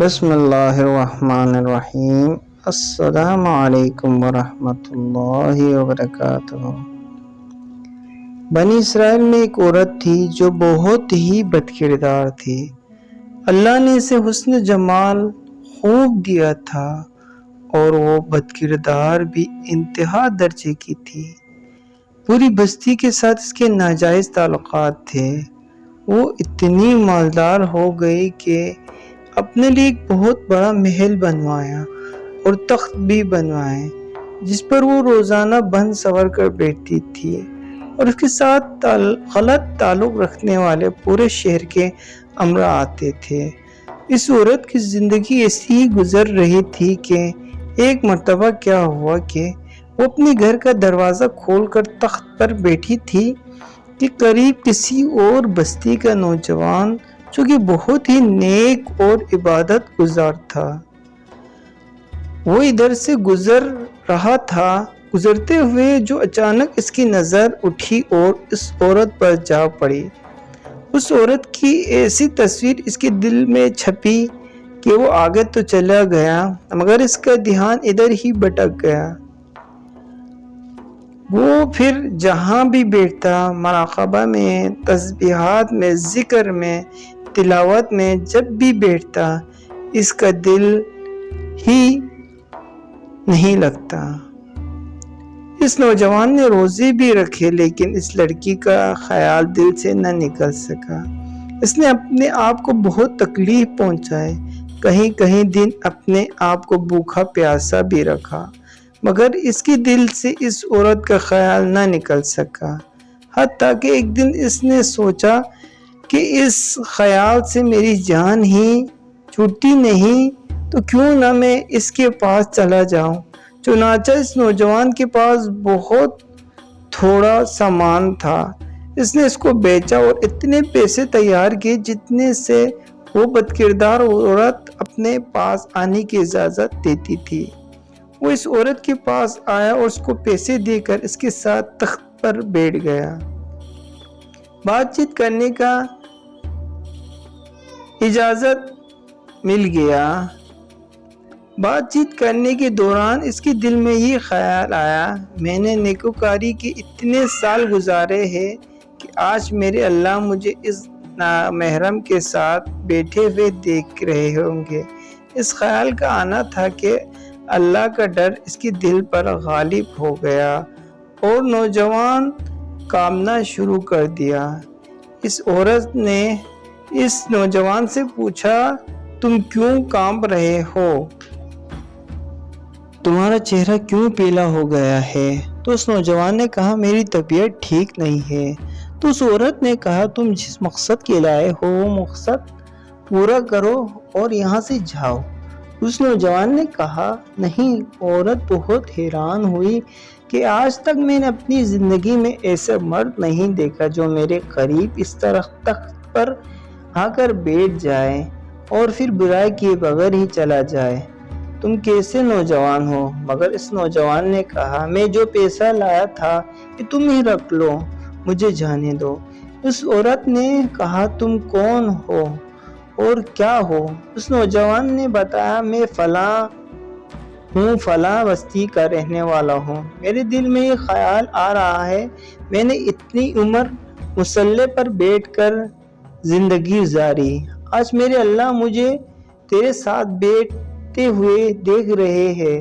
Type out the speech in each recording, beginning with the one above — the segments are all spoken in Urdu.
بسم اللہ الرحمن الرحیم۔ السلام علیکم ورحمۃ اللہ وبرکاتہ۔ بنی اسرائیل میں ایک عورت تھی جو بہت ہی بد کردار تھی۔ اللہ نے اسے حسن جمال خوب دیا تھا اور وہ بد کردار بھی انتہا درجے کی تھی۔ پوری بستی کے ساتھ اس کے ناجائز تعلقات تھے۔ وہ اتنی مالدار ہو گئی کہ اپنے لیے ایک بہت بڑا محل بنوایا اور تخت بھی بنوائے جس پر وہ روزانہ بن سور کر بیٹھتی تھی، اور اس کے ساتھ غلط تعلق رکھنے والے پورے شہر کے امراء آتے تھے۔ اس عورت کی زندگی ایسی ہی گزر رہی تھی کہ ایک مرتبہ کیا ہوا کہ وہ اپنے گھر کا دروازہ کھول کر تخت پر بیٹھی تھی کہ قریب کسی اور بستی کا نوجوان جو کہ بہت ہی نیک اور عبادت گزار تھا، وہ ادھر سے گزر رہا تھا۔ گزرتے ہوئے جو اچانک اس کی نظر اٹھی اور اس عورت پر جا پڑی۔ اس عورت کی ایسی تصویر اس کے دل میں چھپی کہ وہ آگے تو چلا گیا مگر اس کا دھیان ادھر ہی بھٹک گیا۔ وہ پھر جہاں بھی بیٹھتا، مراقبہ میں، تسبیحات میں، ذکر میں، تلاوت میں، جب بھی بیٹھتا اس کا دل ہی نہیں لگتا۔ اس نوجوان نے روزے بھی رکھے لیکن اس لڑکی کا خیال دل سے نہ نکل سکا۔ اس نے اپنے آپ کو بہت تکلیف پہنچائی، کہیں کہیں دن اپنے آپ کو بھوکا پیاسا بھی رکھا، مگر اس کے دل سے اس عورت کا خیال نہ نکل سکا۔ حتیٰ کہ ایک دن اس نے سوچا کہ اس خیال سے میری جان ہی چھوٹی نہیں تو کیوں نہ میں اس کے پاس چلا جاؤں۔ چنانچہ اس نوجوان کے پاس بہت تھوڑا سامان تھا۔ اس نے اس کو بیچا اور اتنے پیسے تیار کیے جتنے سے وہ بد کردار عورت اپنے پاس آنے کی اجازت دیتی تھی۔ وہ اس عورت کے پاس آیا اور اس کو پیسے دے کر اس کے ساتھ تخت پر بیٹھ گیا۔ بات چیت کرنے کا اجازت مل گیا۔ بات چیت کرنے کے دوران اس کے دل میں یہ خیال آیا، میں نے نیکوکاری کے اتنے سال گزارے ہیں کہ آج میرے اللہ مجھے اس نامحرم کے ساتھ بیٹھے ہوئے دیکھ رہے ہوں گے۔ اس خیال کا آنا تھا کہ اللہ کا ڈر اس کے دل پر غالب ہو گیا اور نوجوان کامنا شروع کر دیا۔ اس عورت نے اس نوجوان سے پوچھا، تم کیوں کانپ رہے ہو؟ تمہارا چہرہ کیوں پیلا ہو گیا ہے؟ تو اس نوجوان نے کہا، میری طبیعت ٹھیک نہیں ہے۔ تو اس عورت نے کہا، تم جس مقصد کے لائے ہو وہ مقصد پورا کرو اور یہاں سے جاؤ۔ اس نوجوان نے کہا، نہیں۔ عورت بہت حیران ہوئی کہ آج تک میں نے اپنی زندگی میں ایسا مرد نہیں دیکھا جو میرے قریب اس طرح تخت پر آ کر بیٹھ جائے اور پھر برائی کیے بغیر ہی چلا جائے۔ تم کیسے نوجوان ہو؟ مگر اس نوجوان نے کہا، میں جو پیسہ لایا تھا کہ تم ہی رکھ لو، مجھے جانے دو۔ اس عورت نے کہا، تم کون ہو اور کیا ہو؟ اس نوجوان نے بتایا، میں فلاں ہوں، فلاں بستی کا رہنے والا ہوں۔ میرے دل میں یہ خیال آ رہا ہے، میں نے اتنی عمر مصلی پر بیٹھ کر زندگی گزاری، آج میرے اللہ مجھے تیرے ساتھ بیٹھتے ہوئے دیکھ رہے ہیں۔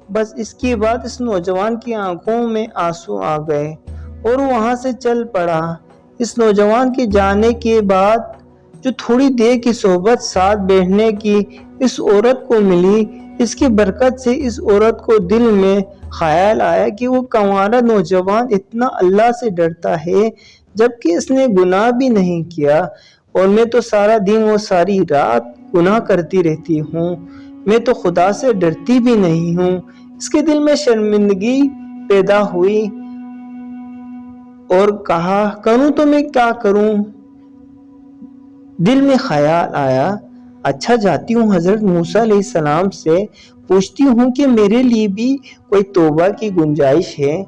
بس اس کے بعد اس نوجوان کی آنکھوں میں آنسو آ گئے اور وہاں سے چل پڑا۔ اس نوجوان کے جانے کے بعد جو تھوڑی دیر کی صحبت ساتھ بیٹھنے کی اس عورت کو ملی، اس کی برکت سے اس عورت کو دل میں خیال آیا کہ وہ کنوارا نوجوان اتنا اللہ سے ڈرتا ہے جبکہ اس نے گناہ بھی نہیں کیا، اور میں تو سارا دن و ساری رات گناہ کرتی رہتی ہوں، میں تو خدا سے ڈرتی بھی نہیں ہوں۔ اس کے دل میں شرمندگی پیدا ہوئی اور کہا، کروں تو میں کیا کروں؟ دل میں خیال آیا، اچھا جاتی ہوں حضرت موسیٰ علیہ السلام سے پوچھتی ہوں کہ میرے لیے بھی کوئی توبہ کی گنجائش ہے۔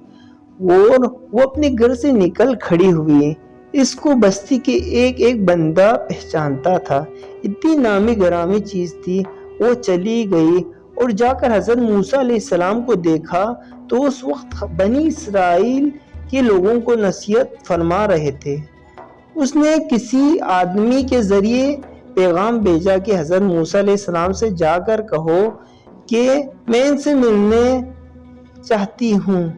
اور وہ اپنے گھر سے نکل کھڑی ہوئی۔ اس کو بستی کے ایک ایک بندہ پہچانتا تھا۔ اتنی نامی گرامی چیز تھی۔ وہ چلی گئی اور جا کر حضرت موسیٰ علیہ السلام کو دیکھا تو اس وقت بنی اسرائیل کے لوگوں کو نصیحت فرما رہے تھے۔ اس نے کسی آدمی کے ذریعے پیغام بھیجا کہ حضرت موسیٰ علیہ السلام سے جا کر کہو کہ میں ان سے ملنے چاہتی ہوں۔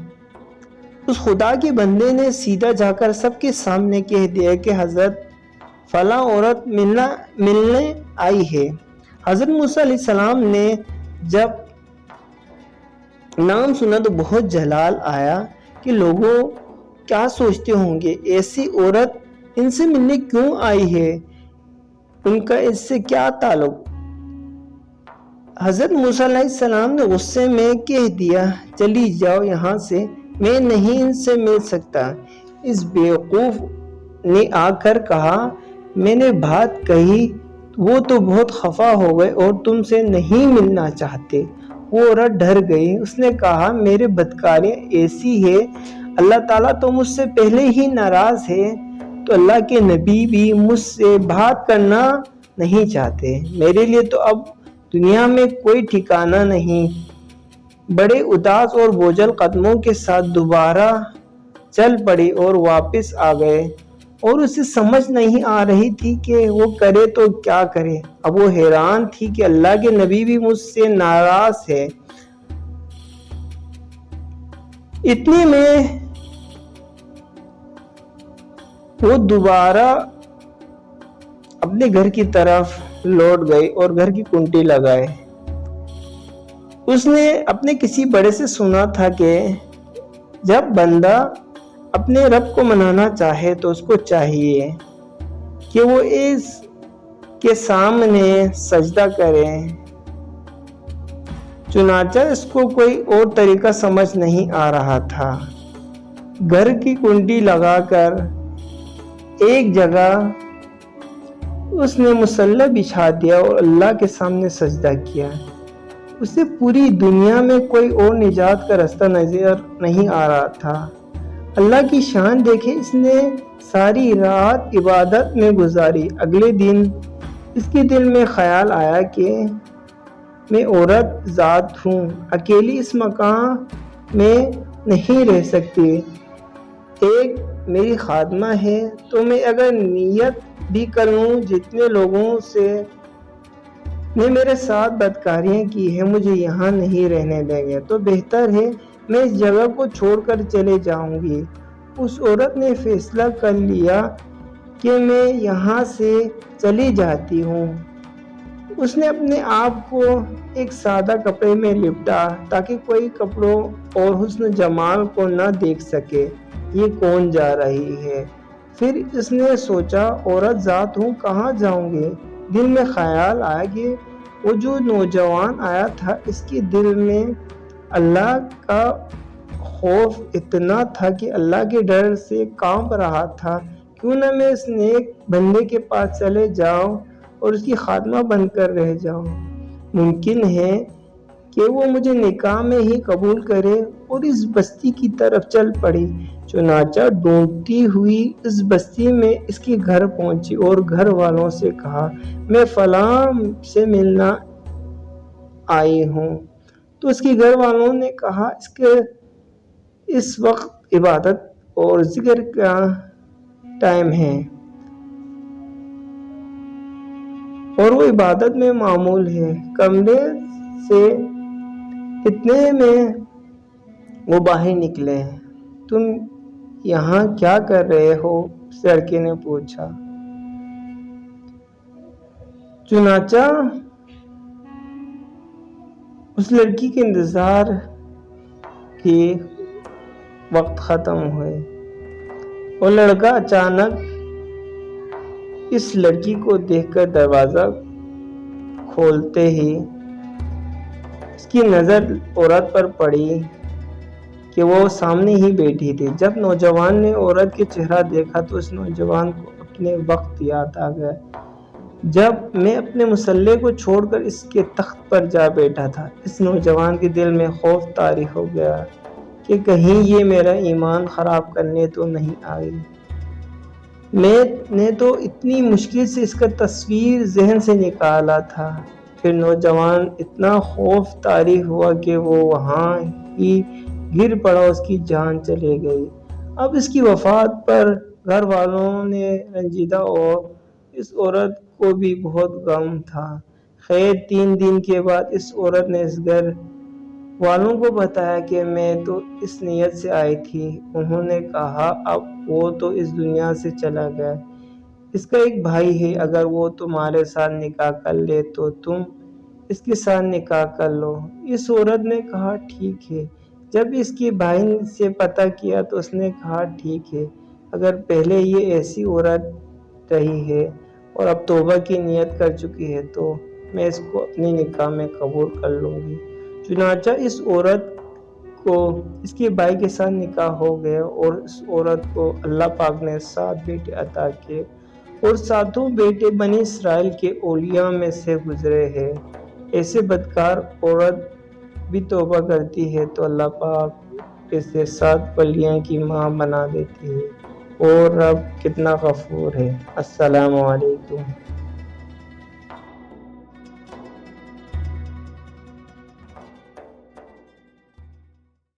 اس خدا کے بندے نے سیدھا جا کر سب کے سامنے کہہ دیا کہ حضرت فلاں عورت ملنے آئی ہے۔ حضرت موسیٰ علیہ السلام نے جب نام سنا تو بہت جلال آیا کہ لوگوں کیا سوچتے ہوں گے، ایسی عورت ان سے ملنے کیوں آئی ہے، ان کا اس سے کیا تعلق۔ حضرت موسیٰ علیہ السلام نے غصے میں کہہ دیا چلی جاؤ یہاں سے، میں نہیں ان سے مل سکتا۔ اس بیوقوف نے آ کر کہا میں نے بات کہی، وہ تو بہت خفا ہو گئے اور تم سے نہیں ملنا چاہتے۔ وہ عورت ڈر گئی۔ اس نے کہا میرے بدکاریاں ایسی ہے، اللہ تعالیٰ تو مجھ سے پہلے ہی ناراض ہے، تو اللہ کے نبی بھی مجھ سے بات کرنا نہیں چاہتے۔ میرے لیے تو اب دنیا میں کوئی ٹھکانہ نہیں۔ بڑے اداس اور بوجھل قدموں کے ساتھ دوبارہ چل پڑی اور واپس آ گئے، اور اسے سمجھ نہیں آ رہی تھی کہ وہ کرے تو کیا کرے۔ اب وہ حیران تھی کہ اللہ کے نبی بھی مجھ سے ناراض ہے۔ اتنے میں وہ دوبارہ اپنے گھر کی طرف لوٹ گئی اور گھر کی کنڈی لگائے۔ اس نے اپنے کسی بڑے سے سنا تھا کہ جب بندہ اپنے رب کو منانا چاہے تو اس کو چاہیے کہ وہ اس کے سامنے سجدہ کرے۔ چنانچہ اس کو کوئی اور طریقہ سمجھ نہیں آ رہا تھا۔ گھر کی کنڈی لگا کر ایک جگہ اس نے مصلی بچھا دیا اور اللہ کے سامنے سجدہ کیا۔ اسے پوری دنیا میں کوئی اور نجات کا راستہ نظر نہیں آ رہا تھا۔ اللہ کی شان دیکھے، اس نے ساری رات عبادت میں گزاری۔ اگلے دن اس کے دل میں خیال آیا کہ میں عورت ذات ہوں، اکیلی اس مکان میں نہیں رہ سکتی۔ ایک میری خادمہ ہے، تو میں اگر نیت بھی کروں جتنے لوگوں سے نے میرے ساتھ بدکاریاں کی ہیں مجھے یہاں نہیں رہنے دیں گے، تو بہتر ہے میں اس جگہ کو چھوڑ کر چلے جاؤں گی۔ اس عورت نے فیصلہ کر لیا کہ میں یہاں سے چلی جاتی ہوں۔ اس نے اپنے آپ کو ایک سادہ کپڑے میں لپٹا تاکہ کوئی کپڑوں اور حسن جمال کو نہ دیکھ سکے یہ کون جا رہی ہے۔ پھر اس نے سوچا عورت ذات ہوں، کہاں جاؤں گے۔ دل میں خیال آیا کہ وہ جو نوجوان آیا تھا اس کے دل میں اللہ کا خوف اتنا تھا کہ اللہ کے ڈر سے کانپ رہا تھا۔ کیوں نہ میں اس نیک بندے کے پاس چلے جاؤں اور اس کی خادمہ بن کر رہ جاؤں، ممکن ہے کہ وہ مجھے نکاح میں ہی قبول کرے۔ اور اس بستی کی طرف چل پڑی۔ چنانچہ ڈھونڈتی ہوئی اس بستی میں اس کے گھر پہنچی اور گھر والوں سے کہا میں فلاں سے ملنا آئی ہوں۔ تو اس کے گھر والوں نے کہا اس وقت عبادت اور ذکر کا ٹائم ہے اور وہ عبادت میں معمول ہے۔ کمرے سے اتنے میں وہ باہر نکلے۔ تم یہاں کیا کر رہے ہو؟ اس لڑکے نے پوچھا۔ چنانچہ اس لڑکی کے انتظار کی وقت ختم ہوئے اور لڑکا اچانک اس لڑکی کو دیکھ کر دروازہ کھولتے ہی اس کی نظر عورت پر پڑی کہ وہ سامنے ہی بیٹھی تھی۔ جب نوجوان نے عورت کے چہرہ دیکھا تو اس نوجوان کو اپنے وقت یاد آ گیا جب میں اپنے مصلی کو چھوڑ کر اس کے تخت پر جا بیٹھا تھا۔ اس نوجوان کے دل میں خوف طاری ہو گیا کہ کہیں یہ میرا ایمان خراب کرنے تو نہیں آئی۔ میں نے تو اتنی مشکل سے اس کا تصویر ذہن سے نکالا تھا۔ پھر نوجوان اتنا خوف طاری ہوا کہ وہ وہاں ہی گر پڑا، اس کی جان چلی گئی۔ اب اس کی وفات پر گھر والوں نے رنجیدہ اور اس عورت کو بھی بہت غم تھا۔ خیر 3 دن کے بعد اس عورت نے اس گھر والوں کو بتایا کہ میں تو اس نیت سے آئی تھی۔ انہوں نے کہا اب وہ تو اس دنیا سے چلا گیا، اس کا ایک بھائی ہے، اگر وہ تمہارے ساتھ نکاح کر لے تو تم اس کے ساتھ نکاح کر لو۔ اس عورت نے کہا ٹھیک ہے۔ جب اس کے بھائی سے پتہ کیا تو اس نے کہا ٹھیک ہے، اگر پہلے یہ ایسی عورت رہی ہے اور اب توبہ کی نیت کر چکی ہے تو میں اس کو اپنی نکاح میں قبول کر لوں گی۔ چنانچہ اس عورت کو اس کے بھائی کے ساتھ نکاح ہو گیا اور اس عورت کو اللہ پاک نے 7 بیٹے عطا کیے اور 7 بیٹے بنی اسرائیل کے اولیاء میں سے گزرے ہیں۔ ایسے بدکار عورت بھی توبہ کرتی ہے تو اللہ پاک اسے 7 ولیاں کی ماں بنا دیتی ہے، اور رب کتنا غفور ہے۔ السلام علیکم۔